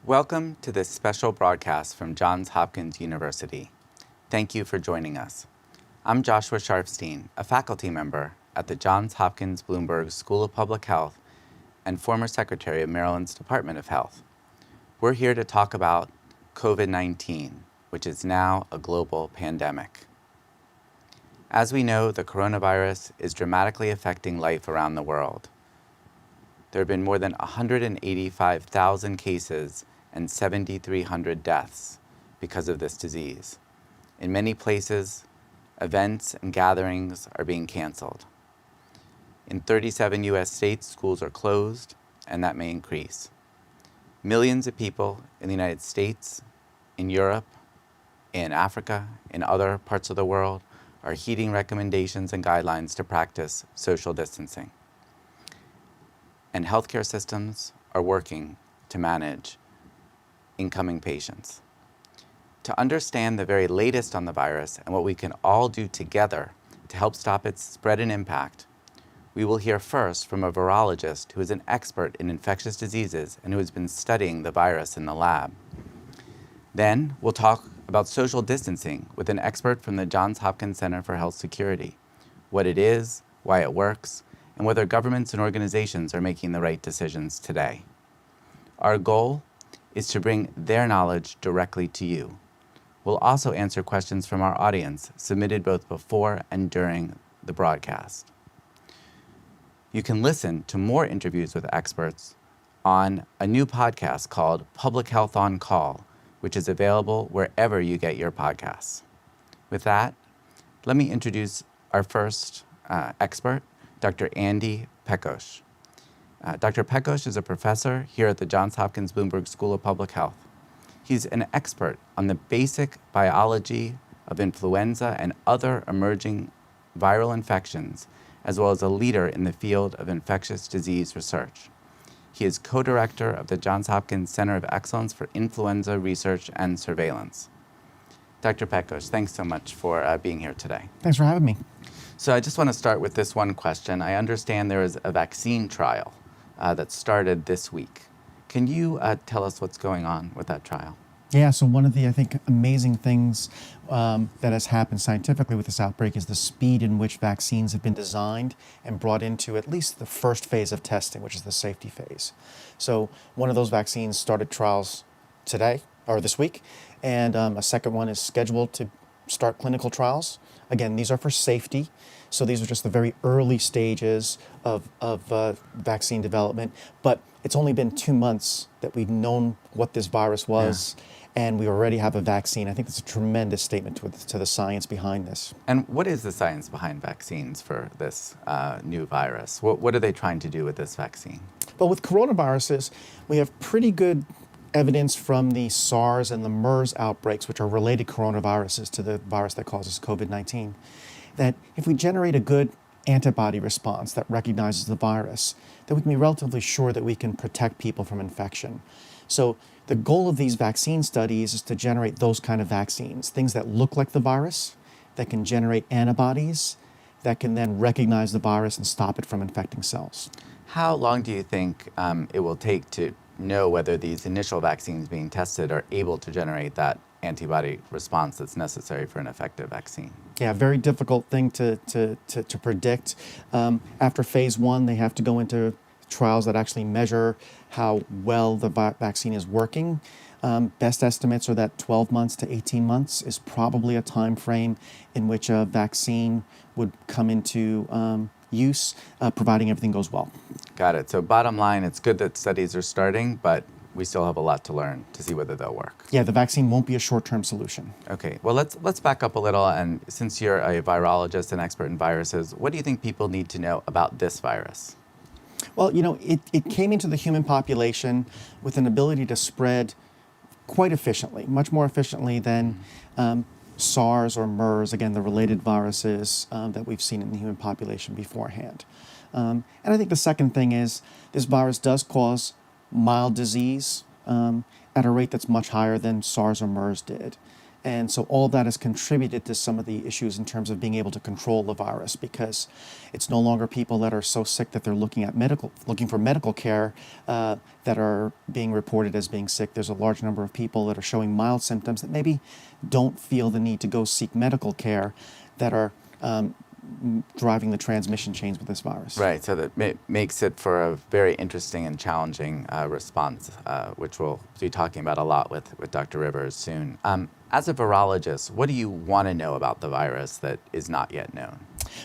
Welcome to this special broadcast from Johns Hopkins University. Thank you for joining us. I'm Joshua Sharfstein, a faculty member at the Johns Hopkins Bloomberg School of Public Health and former secretary of Maryland's Department of Health. We're here to talk about COVID-19, which is now a global pandemic. As we know, the coronavirus is dramatically affecting life around the world. There have been more than 185,000 cases and 7,300 deaths because of this disease. In many places, events and gatherings are being canceled. In 37 U.S. states, schools are closed, and that may increase. Millions of people in the United States, in Europe, in Africa, in other parts of the world are heeding recommendations and guidelines to practice social distancing. And healthcare systems are working to manage incoming patients. To understand the very latest on the virus and what we can all do together to help stop its spread and impact, we will hear first from a virologist who is an expert in infectious diseases and who has been studying the virus in the lab. Then we'll talk about social distancing with an expert from the Johns Hopkins Center for Health Security, what it is, why it works, and whether governments and organizations are making the right decisions today. Our goal is to bring their knowledge directly to you. We'll also answer questions from our audience submitted both before and during the broadcast. You can listen to more interviews with experts on a new podcast called Public Health on Call, which is available wherever you get your podcasts. With that, let me introduce our first expert, Dr. Andy Pekos. Dr. Pekos is a professor here at the Johns Hopkins Bloomberg School of Public Health. He's an expert on the basic biology of influenza and other emerging viral infections, as well as a leader in the field of infectious disease research. He is co-director of the Johns Hopkins Center of Excellence for Influenza Research and Surveillance. Dr. Pekos, thanks so much for being here today. Thanks for having me. So I just want to start with this one question. I understand there is a vaccine trial that started this week. Can you tell us what's going on with that trial? Yeah, so one of the, I think, amazing things that has happened scientifically with this outbreak is the speed in which vaccines have been designed and brought into at least the first phase of testing, which is the safety phase. So one of those vaccines started trials today, or this week, and a second one is scheduled to start clinical trials. Again, these are for safety. So these are just the very early stages of vaccine development. But it's only been 2 months that we've known what this virus was, and we already have a vaccine. I think that's a tremendous statement to the science behind this. And what is the science behind vaccines for this new virus? What are they trying to do with this vaccine? Well, with coronaviruses, we have pretty good evidence from the SARS and the MERS outbreaks, which are related coronaviruses to the virus that causes COVID-19, that if we generate a good antibody response that recognizes the virus, then we can be relatively sure that we can protect people from infection. So the goal of these vaccine studies is to generate those kind of vaccines, things that look like the virus, that can generate antibodies, that can then recognize the virus and stop it from infecting cells. How long do you think it will take to know whether these initial vaccines being tested are able to generate that antibody response that's necessary for an effective vaccine? Yeah, very difficult thing to predict. After phase 1, they have to go into trials that actually measure how well the vaccine is working. Best estimates are that 12 months to 18 months is probably a time frame in which a vaccine would come into use, providing everything goes well. Got it. So bottom line, it's good that studies are starting, but we still have a lot to learn to see whether they'll work. Yeah, the vaccine won't be a short-term solution. Okay, well, let's back up a little. And since you're a virologist and expert in viruses, what do you think people need to know about this virus? Well, you know, it came into the human population with an ability to spread quite efficiently, much more efficiently than SARS or MERS, again, the related viruses that we've seen in the human population beforehand. And I think the second thing is this virus does cause mild disease at a rate that's much higher than SARS or MERS did. And so all that has contributed to some of the issues in terms of being able to control the virus, because it's no longer people that are so sick that they're looking for medical care that are being reported as being sick. There's a large number of people that are showing mild symptoms that maybe don't feel the need to go seek medical care that are driving the transmission chains with this virus. Right, so that makes it for a very interesting and challenging response, which we'll be talking about a lot with Dr. Rivers soon. As a virologist, what do you want to know about the virus that is not yet known?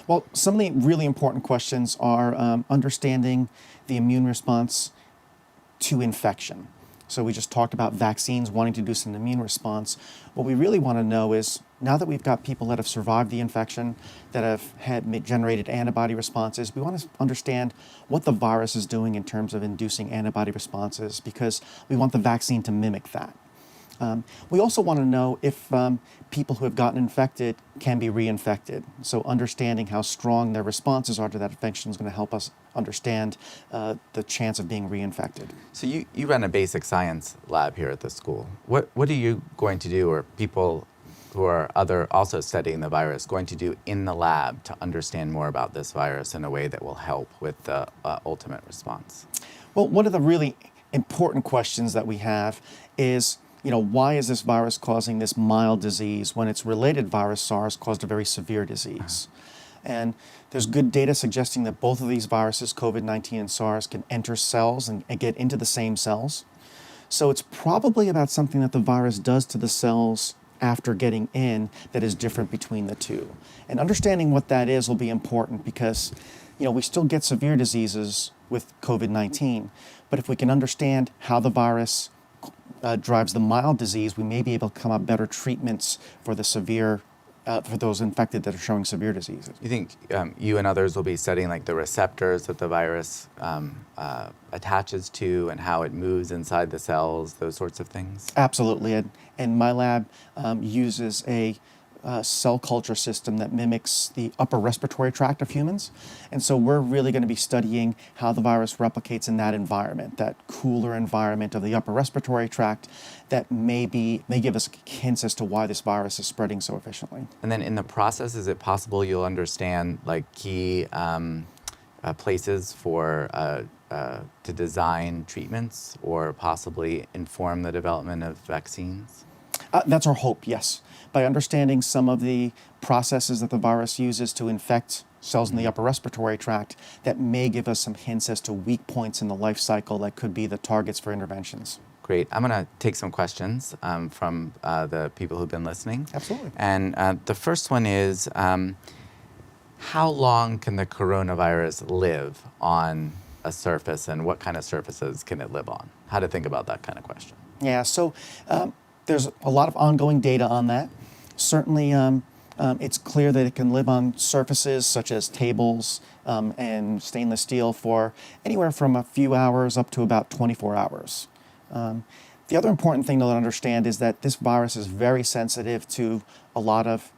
Well, some of the really important questions are understanding the immune response to infection. So we just talked about vaccines wanting to do some immune response. What we really want to know is, now that we've got people that have survived the infection, that have generated antibody responses, we want to understand what the virus is doing in terms of inducing antibody responses, because we want the vaccine to mimic that. We also want to know if people who have gotten infected can be reinfected. So understanding how strong their responses are to that infection is going to help us understand the chance of being reinfected. So you run a basic science lab here at the school. What are you going to do, or people who are also studying the virus going to do in the lab to understand more about this virus in a way that will help with the ultimate response? Well, one of the really important questions that we have is, why is this virus causing this mild disease when its related virus, SARS, caused a very severe disease? And there's good data suggesting that both of these viruses, COVID-19 and SARS, can enter cells and get into the same cells. So it's probably about something that the virus does to the cells after getting in that is different between the two. And understanding what that is will be important, because we still get severe diseases with COVID-19, but if we can understand how the virus drives the mild disease, we may be able to come up better treatments for the severe, for those infected that are showing severe diseases. You think you and others will be studying like the receptors that the virus attaches to and how it moves inside the cells, those sorts of things? Absolutely, and my lab uses a cell culture system that mimics the upper respiratory tract of humans. And so we're really going to be studying how the virus replicates in that environment, that cooler environment of the upper respiratory tract, that may give us hints as to why this virus is spreading so efficiently. And then in the process, is it possible you'll understand like key places for to design treatments or possibly inform the development of vaccines? That's our hope, yes. By understanding some of the processes that the virus uses to infect cells in the upper respiratory tract, that may give us some hints as to weak points in the life cycle that could be the targets for interventions. Great. I'm going to take some questions from the people who've been listening. Absolutely. And the first one is, how long can the coronavirus live on a surface, and what kind of surfaces can it live on? How to think about that kind of question. Yeah, so there's a lot of ongoing data on that. Certainly, it's clear that it can live on surfaces such as tables and stainless steel for anywhere from a few hours up to about 24 hours. The other important thing to understand is that this virus is very sensitive to a lot of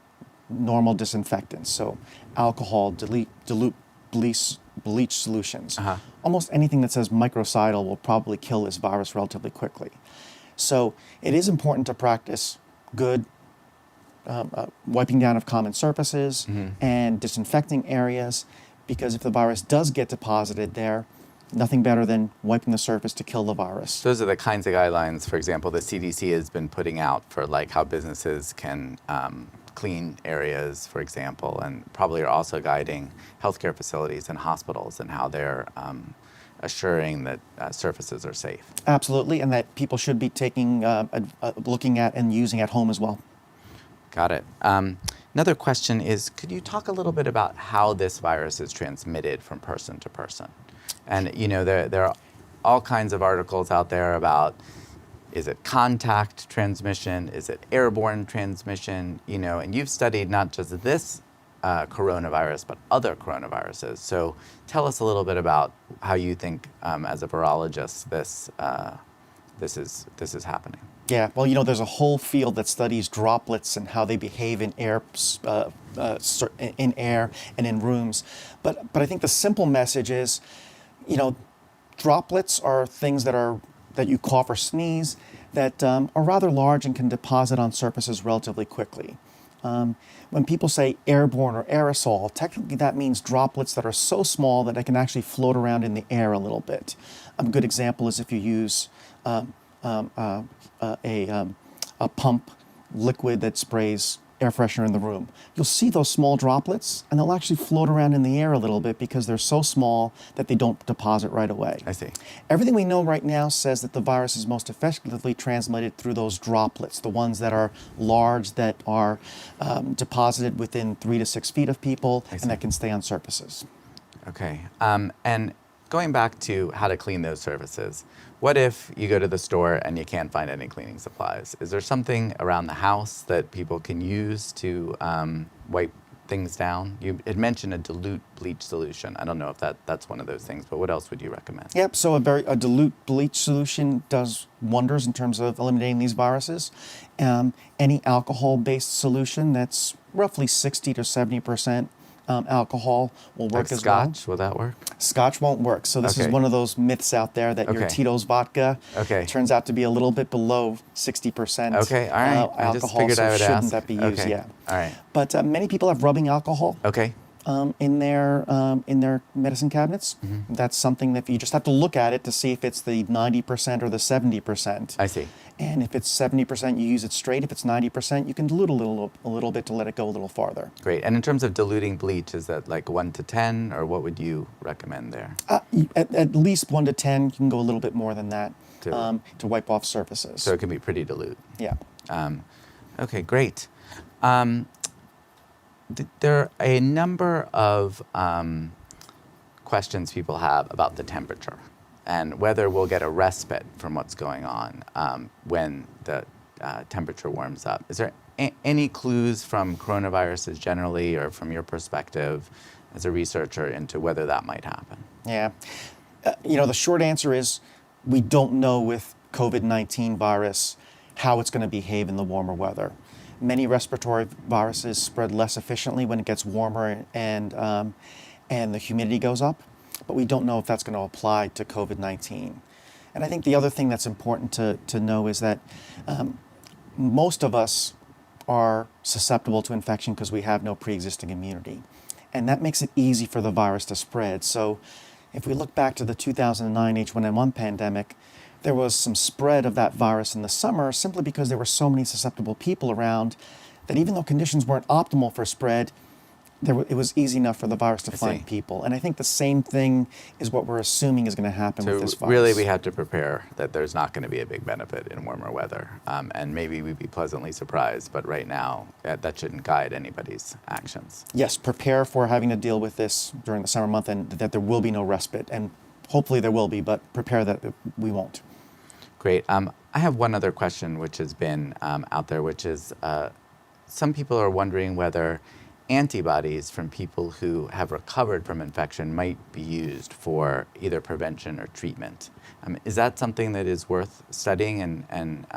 normal disinfectants, so alcohol, dilute bleach solutions. Almost anything that says microcidal will probably kill this virus relatively quickly. So it is important to practice good wiping down of common surfaces and disinfecting areas, because if the virus does get deposited there, nothing better than wiping the surface to kill the virus. Those are the kinds of guidelines, for example, the CDC has been putting out for like how businesses can clean areas, for example, and probably are also guiding healthcare facilities and hospitals and how they're assuring that surfaces are safe. Absolutely, and that people should be taking, looking at and using at home as well. Got it. Another question is, could you talk a little bit about how this virus is transmitted from person to person? And there are all kinds of articles out there about, is it contact transmission? Is it airborne transmission? And you've studied not just this coronavirus, but other coronaviruses. So tell us a little bit about how you think, as a virologist, this is happening. Yeah, well, there's a whole field that studies droplets and how they behave in air, and in rooms. But I think the simple message is, droplets are things that are that you cough or sneeze that are rather large and can deposit on surfaces relatively quickly. When people say airborne or aerosol, technically that means droplets that are so small that they can actually float around in the air a little bit. A good example is if you use a pump liquid that sprays air freshener in the room. You'll see those small droplets, and they'll actually float around in the air a little bit because they're so small that they don't deposit right away. I see. Everything we know right now says that the virus is most effectively transmitted through those droplets, the ones that are large, that are deposited within 3 to 6 feet of people, and that can stay on surfaces. Okay. And going back to how to clean those surfaces, what if you go to the store and you can't find any cleaning supplies? Is there something around the house that people can use to wipe things down? You had mentioned a dilute bleach solution. I don't know if that's one of those things, but what else would you recommend? Yep, so a dilute bleach solution does wonders in terms of eliminating these viruses. Any alcohol-based solution that's roughly 60 to 70% alcohol will work as well. Scotch, will that work? Scotch won't work. So this is one of those myths out there that your Tito's vodka turns out to be a little bit below 60% Okay, all right. I alcohol, just figured so I would shouldn't ask. that be used? Okay. Yeah. All right. But many people have rubbing alcohol in their medicine cabinets. That's something that you just have to look at it to see if it's the 90% or the 70%. I see. And if it's 70%, you use it straight. If it's 90%, you can dilute a little bit to let it go a little farther. Great. And in terms of diluting bleach, is that like 1 to 10, or what would you recommend there? At least 1 to 10. You can go a little bit more than that to wipe off surfaces. So it can be pretty dilute. Yeah. Okay, great. There are a number of questions people have about the temperature and whether we'll get a respite from what's going on when the temperature warms up. Is there any clues from coronaviruses generally, or from your perspective as a researcher, into whether that might happen? Yeah. The short answer is we don't know with COVID-19 virus how it's going to behave in the warmer weather. Many respiratory viruses spread less efficiently when it gets warmer and the humidity goes up, but we don't know if that's going to apply to COVID-19. And I think the other thing that's important to know is that most of us are susceptible to infection because we have no pre-existing immunity. And that makes it easy for the virus to spread. So if we look back to the 2009 H1N1 pandemic, there was some spread of that virus in the summer simply because there were so many susceptible people around that even though conditions weren't optimal for spread, it was easy enough for the virus to find people. And I think the same thing is what we're assuming is going to happen with this virus. Really, we have to prepare that there's not going to be a big benefit in warmer weather. And maybe we'd be pleasantly surprised, but right now, that shouldn't guide anybody's actions. Yes, prepare for having to deal with this during the summer month, and that there will be no respite. And hopefully there will be, but prepare that we won't. Great. I have one other question which has been out there, which is some people are wondering whether antibodies from people who have recovered from infection might be used for either prevention or treatment. Is that something that is worth studying? And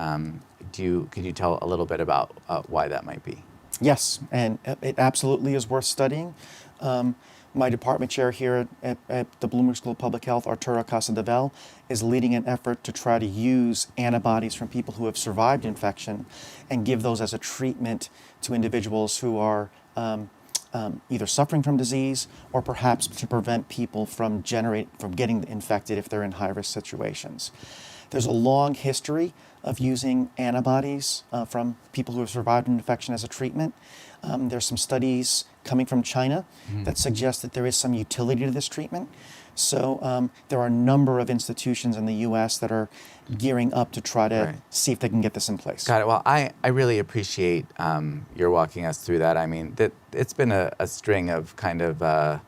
could you tell a little bit about why that might be? Yes, and it absolutely is worth studying. My department chair here at the Bloomberg School of Public Health, Arturo Casadevel, is leading an effort to try to use antibodies from people who have survived infection and give those as a treatment to individuals who are either suffering from disease or perhaps to prevent people from getting infected if they're in high-risk situations. There's a long history of using antibodies from people who have survived an infection as a treatment. There's some studies coming from China that suggest that there is some utility to this treatment. So there are a number of institutions in the U.S. that are gearing up to try to see if they can get this in place. Got it. Well, I really appreciate your walking us through that. I mean, it's been a string of kind of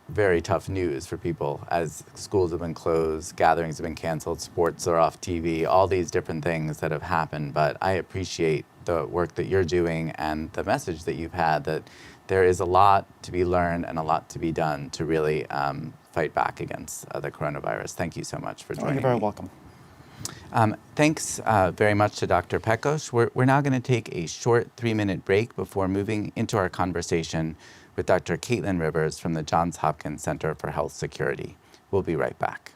very tough news for people as schools have been closed, gatherings have been canceled, sports are off TV, all these different things that have happened. But I appreciate the work that you're doing and the message that you've had that there is a lot to be learned and a lot to be done to really fight back against the coronavirus. Thank you so much for joining me. You're very welcome. Thanks very much to Dr. Pecos. We're now going to take a short 3-minute break before moving into our conversation with Dr. Caitlin Rivers from the Johns Hopkins Center for Health Security. We'll be right back.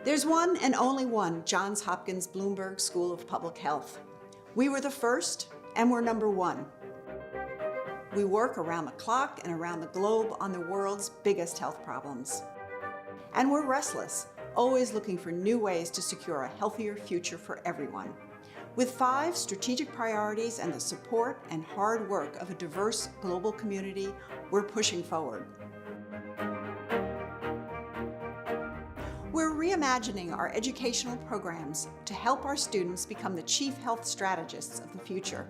There's one and only one Johns Hopkins Bloomberg School of Public Health. We were the first, and we're number one. We work around the clock and around the globe on the world's biggest health problems. And we're restless, always looking for new ways to secure a healthier future for everyone. With 5 strategic priorities and the support and hard work of a diverse global community, we're pushing forward. We're reimagining our educational programs to help our students become the chief health strategists of the future.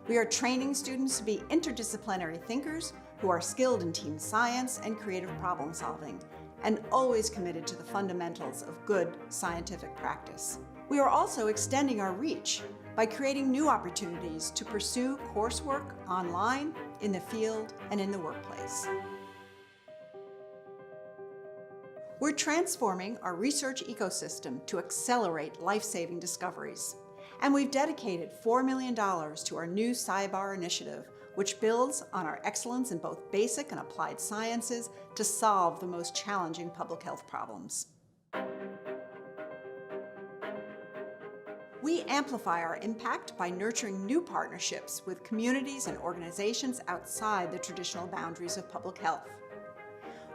We are training students to be interdisciplinary thinkers who are skilled in team science and creative problem solving, and always committed to the fundamentals of good scientific practice. We are also extending our reach by creating new opportunities to pursue coursework online, in the field, and in the workplace. We're transforming our research ecosystem to accelerate life-saving discoveries. And we've dedicated $4 million to our new SciBar initiative, which builds on our excellence in both basic and applied sciences to solve the most challenging public health problems. We amplify our impact by nurturing new partnerships with communities and organizations outside the traditional boundaries of public health.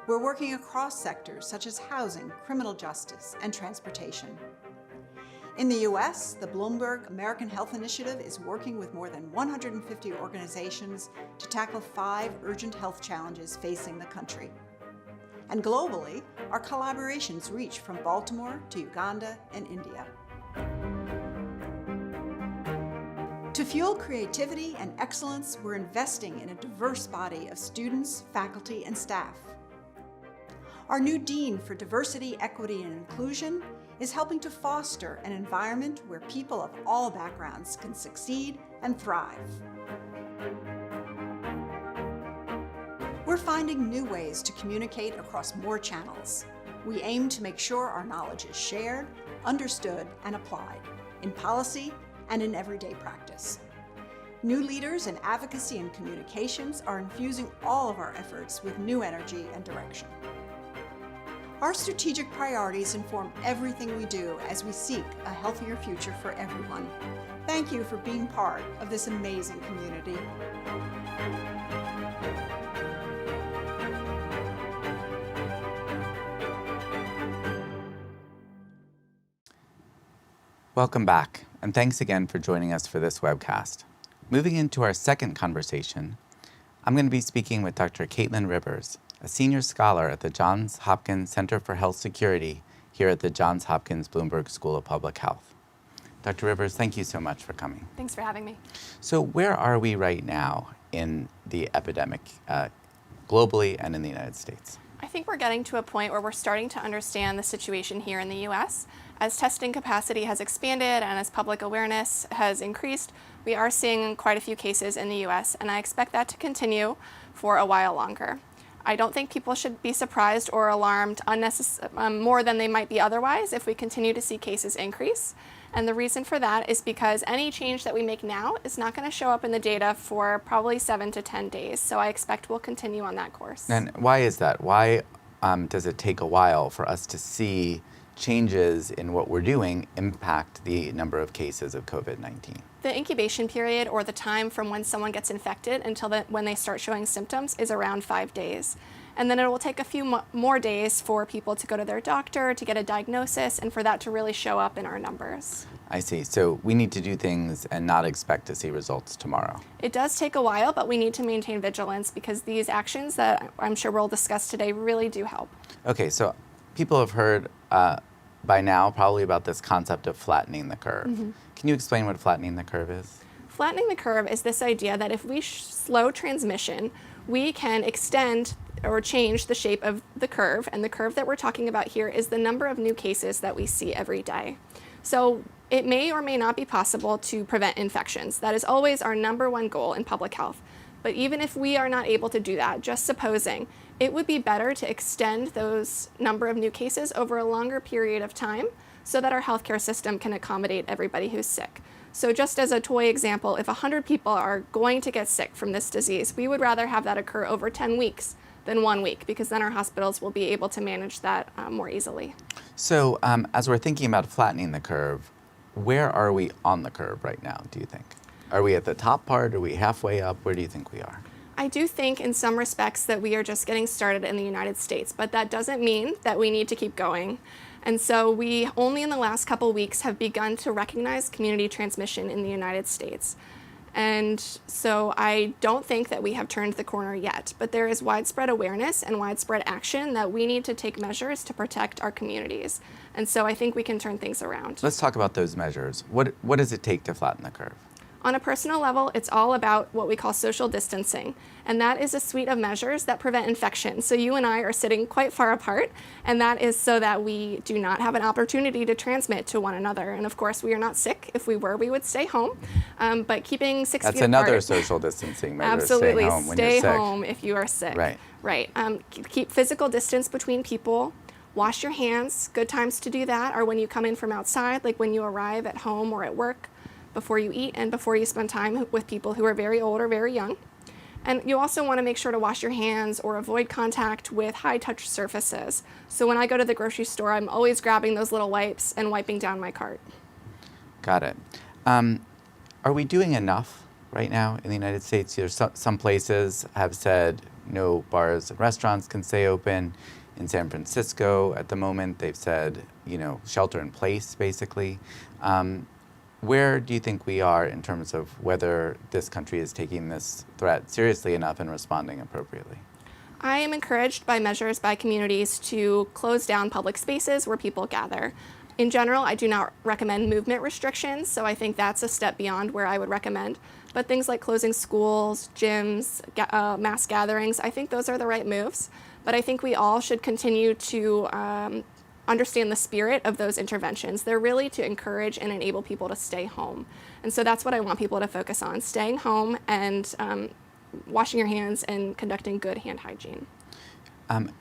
We're working across sectors such as housing, criminal justice, and transportation. In the U.S., the Bloomberg American Health Initiative is working with more than 150 organizations to tackle 5 urgent health challenges facing the country. And globally, our collaborations reach from Baltimore to Uganda and India. To fuel creativity and excellence, we're investing in a diverse body of students, faculty, and staff. Our new Dean for Diversity, Equity, and Inclusion is helping to foster an environment where people of all backgrounds can succeed and thrive. We're finding new ways to communicate across more channels. We aim to make sure our knowledge is shared, understood, and applied in policy and in everyday practice. New leaders in advocacy and communications are infusing all of our efforts with new energy and direction. Our strategic priorities inform everything we do as we seek a healthier future for everyone. Thank you for being part of this amazing community. Welcome back, and thanks again for joining us for this webcast. Moving into our second conversation, I'm going to be speaking with Dr. Caitlin Rivers, a senior scholar at the Johns Hopkins Center for Health Security here at the Johns Hopkins Bloomberg School of Public Health. Dr. Rivers, thank you so much for coming. Thanks for having me. So where are we right now in the epidemic, globally and in the United States? I think we're getting to a point where we're starting to understand the situation here in the U.S. As testing capacity has expanded and as public awareness has increased, we are seeing quite a few cases in the U.S., and I expect that to continue for a while longer. I don't think people should be surprised or alarmed more than they might be otherwise if we continue to see cases increase. And the reason for that is because any change that we make now is not going to show up in the data for probably 7 to 10 days. So I expect we'll continue on that course. And why is that? Why does it take a while for us to see changes in what we're doing impact the number of cases of COVID-19? The incubation period, or the time from when someone gets infected until when they start showing symptoms, is around 5 days. And then it will take a few more days for people to go to their doctor, to get a diagnosis, and for that to really show up in our numbers. I see. So we need to do things and not expect to see results tomorrow. It does take a while, but we need to maintain vigilance because these actions that I'm sure we'll discuss today really do help. Okay, so people have heard by now probably about this concept of flattening the curve. Mm-hmm. Can you explain what flattening the curve is? Flattening the curve is this idea that if we slow transmission, we can extend or change the shape of the curve, and the curve that we're talking about here is the number of new cases that we see every day. So it may or may not be possible to prevent infections. That is always our number one goal in public health. But even if we are not able to do that, just supposing, it would be better to extend those number of new cases over a longer period of time so that our healthcare system can accommodate everybody who's sick. So just as a toy example, if 100 people are going to get sick from this disease, we would rather have that occur over 10 weeks than 1 week, because then our hospitals will be able to manage that more easily. So as we're thinking about flattening the curve, where are we on the curve right now, do you think? Are we at the top part? Are we halfway up? Where do you think we are? I do think in some respects that we are just getting started in the United States, but that doesn't mean that we need to keep going. And so we only in the last couple weeks have begun to recognize community transmission in the United States. And so I don't think that we have turned the corner yet, but there is widespread awareness and widespread action that we need to take measures to protect our communities. And so I think we can turn things around. Let's talk about those measures. What does it take to flatten the curve? On a personal level, it's all about what we call social distancing, and that is a suite of measures that prevent infection. So you and I are sitting quite far apart, and that is so that we do not have an opportunity to transmit to one another. And of course, we are not sick. If we were, we would stay home. But keeping 6 feet apart. That's another social distancing measure. Absolutely, staying home when stay you're sick. home if you are sick. Right. Right. Keep physical distance between people. Wash your hands. Good times to do that are when you come in from outside, like when you arrive at home or at work, before you eat, and before you spend time with people who are very old or very young. And you also want to make sure to wash your hands or avoid contact with high-touch surfaces. So when I go to the grocery store, I'm always grabbing those little wipes and wiping down my cart. Got it. Are we doing enough right now in the United States? There's some places have said no bars and restaurants can stay open. In San Francisco, at the moment, they've said, shelter in place, basically. Where do you think we are in terms of whether this country is taking this threat seriously enough and responding appropriately? I am encouraged by measures by communities to close down public spaces where people gather. In general, I do not recommend movement restrictions, so I think that's a step beyond where I would recommend. But things like closing schools, gyms, mass gatherings, I think those are the right moves. But I think we all should continue to understand the spirit of those interventions. They're really to encourage and enable people to stay home. And so that's what I want people to focus on, staying home and washing your hands and conducting good hand hygiene.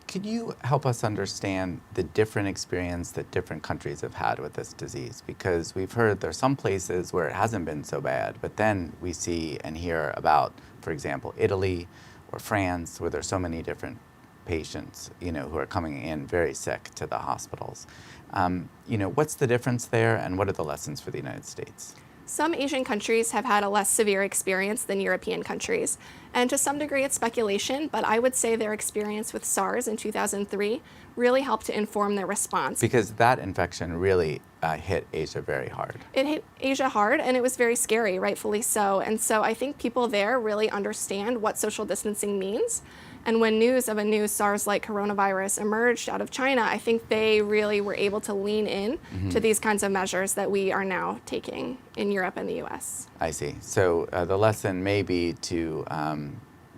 Could you help us understand the different experience that different countries have had with this disease? Because we've heard there are some places where it hasn't been so bad, but then we see and hear about, for example, Italy or France, where there's so many different patients, who are coming in very sick to the hospitals. What's the difference there, and what are the lessons for the United States? Some Asian countries have had a less severe experience than European countries, and to some degree it's speculation, but I would say their experience with SARS in 2003 really helped to inform their response. Because that infection really hit Asia very hard. It hit Asia hard, and it was very scary, rightfully so. And so I think people there really understand what social distancing means. And when news of a new SARS-like coronavirus emerged out of China, I think they really were able to lean in to these kinds of measures that we are now taking in Europe and the US. I see. So the lesson may be to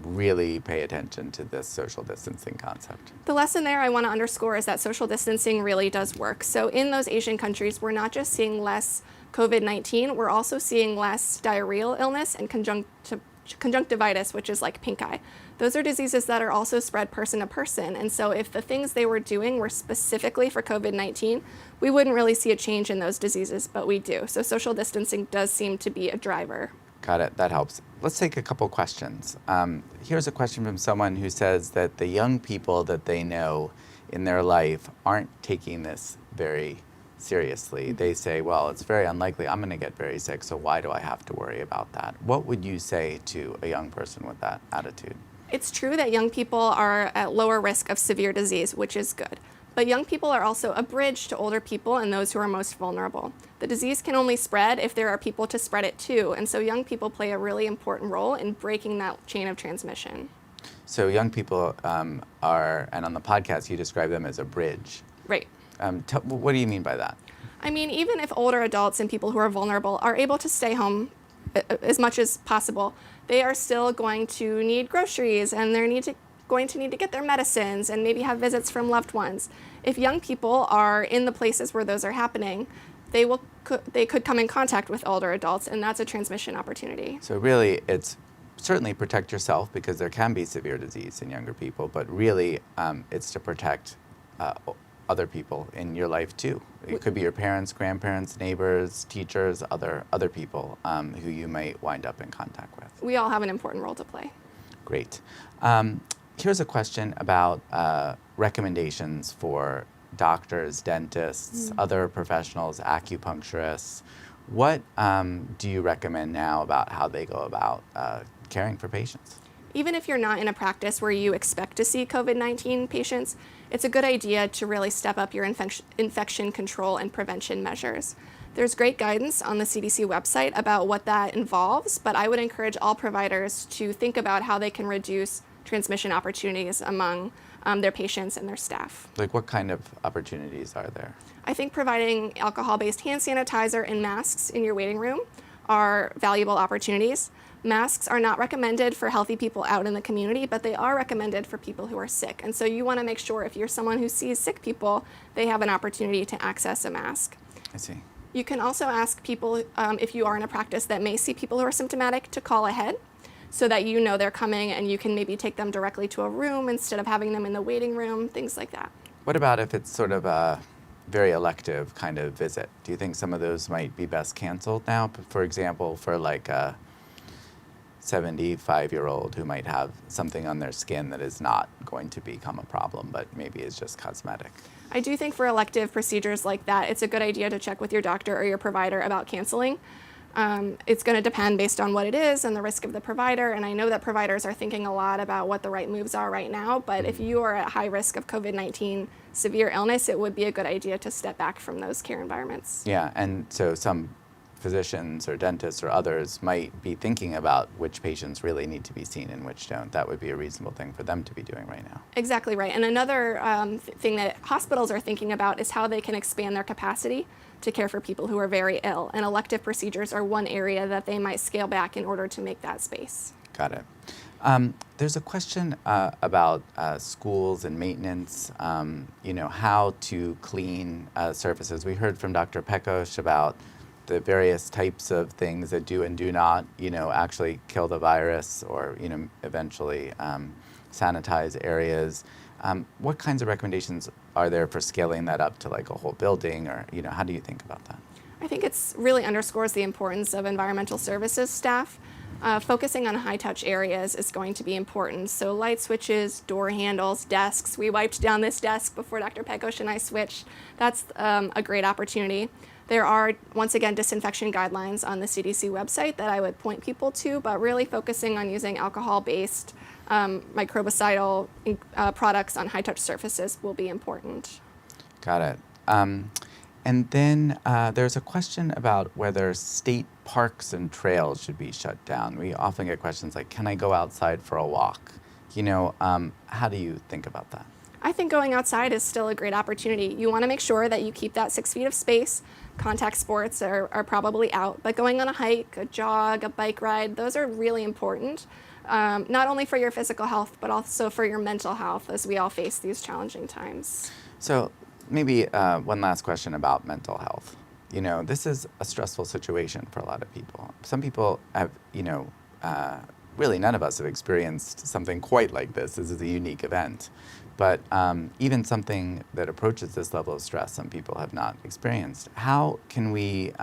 really pay attention to this social distancing concept. The lesson there I want to underscore is that social distancing really does work. So in those Asian countries, we're not just seeing less COVID-19, we're also seeing less diarrheal illness and conjunctivitis, which is like pink eye. Those are diseases that are also spread person to person. And so if the things they were doing were specifically for COVID-19, we wouldn't really see a change in those diseases, but we do. So social distancing does seem to be a driver. Got it. That helps. Let's take a couple questions. Here's a question from someone who says that the young people that they know in their life aren't taking this very seriously. They say, well, it's very unlikely I'm going to get very sick, so why do I have to worry about that? What would you say to a young person with that attitude? It's true that young people are at lower risk of severe disease, which is good. But young people are also a bridge to older people and those who are most vulnerable. The disease can only spread if there are people to spread it to, and so young people play a really important role in breaking that chain of transmission. So young people are, and on the podcast you describe them as a bridge. Right. What do you mean by that? I mean, even if older adults and people who are vulnerable are able to stay home as much as possible, they are still going to need groceries, and they're going to need to get their medicines and maybe have visits from loved ones. If young people are in the places where those are happening, they could come in contact with older adults, and that's a transmission opportunity. So really, it's certainly protect yourself, because there can be severe disease in younger people, but really it's to protect other people in your life too. It could be your parents, grandparents, neighbors, teachers, other people who you might wind up in contact with. We all have an important role to play. Great. Here's a question about recommendations for doctors, dentists, other professionals, acupuncturists. What do you recommend now about how they go about caring for patients? Even if you're not in a practice where you expect to see COVID-19 patients, it's a good idea to really step up your infection control and prevention measures. There's great guidance on the CDC website about what that involves, but I would encourage all providers to think about how they can reduce transmission opportunities among their patients and their staff. Like what kind of opportunities are there? I think providing alcohol-based hand sanitizer and masks in your waiting room are valuable opportunities. Masks are not recommended for healthy people out in the community, but they are recommended for people who are sick. And so you want to make sure if you're someone who sees sick people, they have an opportunity to access a mask. I see. You can also ask people, if you are in a practice that may see people who are symptomatic, to call ahead so that you know they're coming and you can maybe take them directly to a room instead of having them in the waiting room, things like that. What about if it's sort of a very elective kind of visit? Do you think some of those might be best canceled now? For example, for like a 75-year-old who might have something on their skin that is not going to become a problem, but maybe is just cosmetic. I do think for elective procedures like that, it's a good idea to check with your doctor or your provider about canceling. It's going to depend based on what it is and the risk of the provider, and I know that providers are thinking a lot about what the right moves are right now, but if you are at high risk of COVID-19 severe illness, it would be a good idea to step back from those care environments. Yeah, and so some physicians or dentists or others might be thinking about which patients really need to be seen and which don't. That would be a reasonable thing for them to be doing right now. Exactly right. And another thing that hospitals are thinking about is how they can expand their capacity to care for people who are very ill. And elective procedures are one area that they might scale back in order to make that space. Got it. There's a question about schools and maintenance, how to clean surfaces. We heard from Dr. Pekos about the various types of things that do and do not, actually kill the virus or, eventually sanitize areas. What kinds of recommendations are there for scaling that up to like a whole building, or, how do you think about that? I think it's really underscores the importance of environmental services staff. Focusing on high-touch areas is going to be important. So light switches, door handles, desks. We wiped down this desk before Dr. Pekos and I switched. That's a great opportunity. There are, once again, disinfection guidelines on the CDC website that I would point people to, but really focusing on using alcohol-based microbicidal products on high-touch surfaces will be important. Got it. And then there's a question about whether state parks and trails should be shut down. We often get questions like, can I go outside for a walk? How do you think about that? I think going outside is still a great opportunity. You want to make sure that you keep that 6 feet of space. Contact sports are probably out, but going on a hike, a jog, a bike ride, those are really important, not only for your physical health, but also for your mental health as we all face these challenging times. So maybe one last question about mental health. This is a stressful situation for a lot of people. Some people have, really none of us have experienced something quite like this. This is a unique event. But even something that approaches this level of stress, some people have not experienced. How can we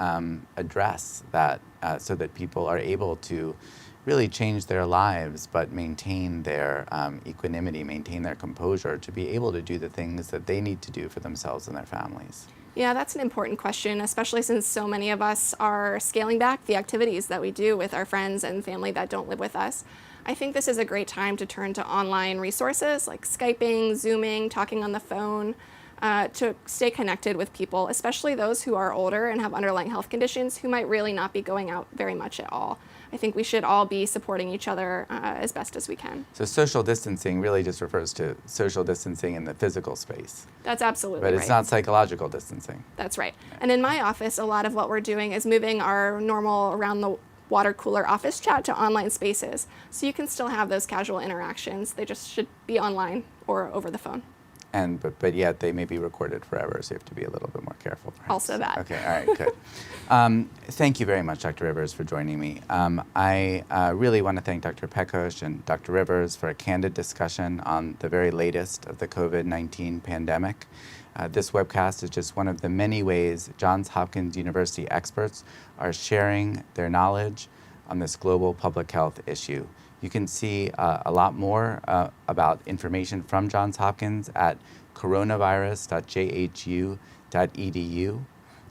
address that so that people are able to really change their lives, but maintain their equanimity, maintain their composure, to be able to do the things that they need to do for themselves and their families? Yeah, that's an important question, especially since so many of us are scaling back the activities that we do with our friends and family that don't live with us. I think this is a great time to turn to online resources like Skyping, Zooming, talking on the phone, to stay connected with people, especially those who are older and have underlying health conditions who might really not be going out very much at all. I think we should all be supporting each other as best as we can. So social distancing really just refers to social distancing in the physical space. That's absolutely right. But it's not psychological distancing. That's right. And in my office, a lot of what we're doing is moving our normal around the water cooler office chat to online spaces. So you can still have those casual interactions. They just should be online or over the phone. But yet they may be recorded forever, so you have to be a little bit more careful, perhaps. Also that. Okay, all right, good. Thank you very much, Dr. Rivers, for joining me. I really want to thank Dr. Pekos and Dr. Rivers for a candid discussion on the very latest of the COVID-19 pandemic. This webcast is just one of the many ways Johns Hopkins University experts are sharing their knowledge on this global public health issue. You can see a lot more about information from Johns Hopkins at coronavirus.jhu.edu.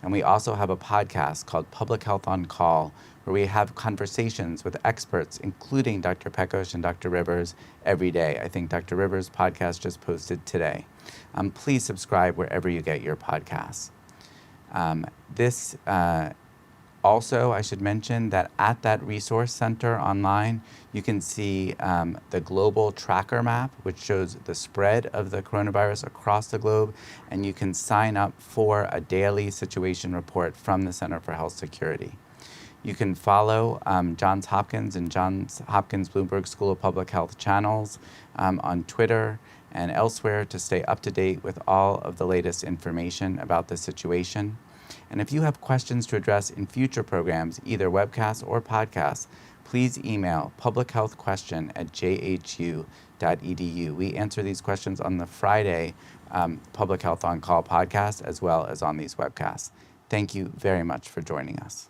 And we also have a podcast called Public Health on Call, where we have conversations with experts, including Dr. Pekos and Dr. Rivers, every day. I think Dr. Rivers' podcast just posted today. Please subscribe wherever you get your podcasts. Also, I should mention that at that resource center online, you can see the global tracker map, which shows the spread of the coronavirus across the globe, and you can sign up for a daily situation report from the Center for Health Security. You can follow Johns Hopkins and Johns Hopkins Bloomberg School of Public Health channels on Twitter and elsewhere to stay up to date with all of the latest information about the situation. And if you have questions to address in future programs, either webcasts or podcasts, please email publichealthquestion@jhu.edu. We answer these questions on the Friday Public Health on Call podcast, as well as on these webcasts. Thank you very much for joining us.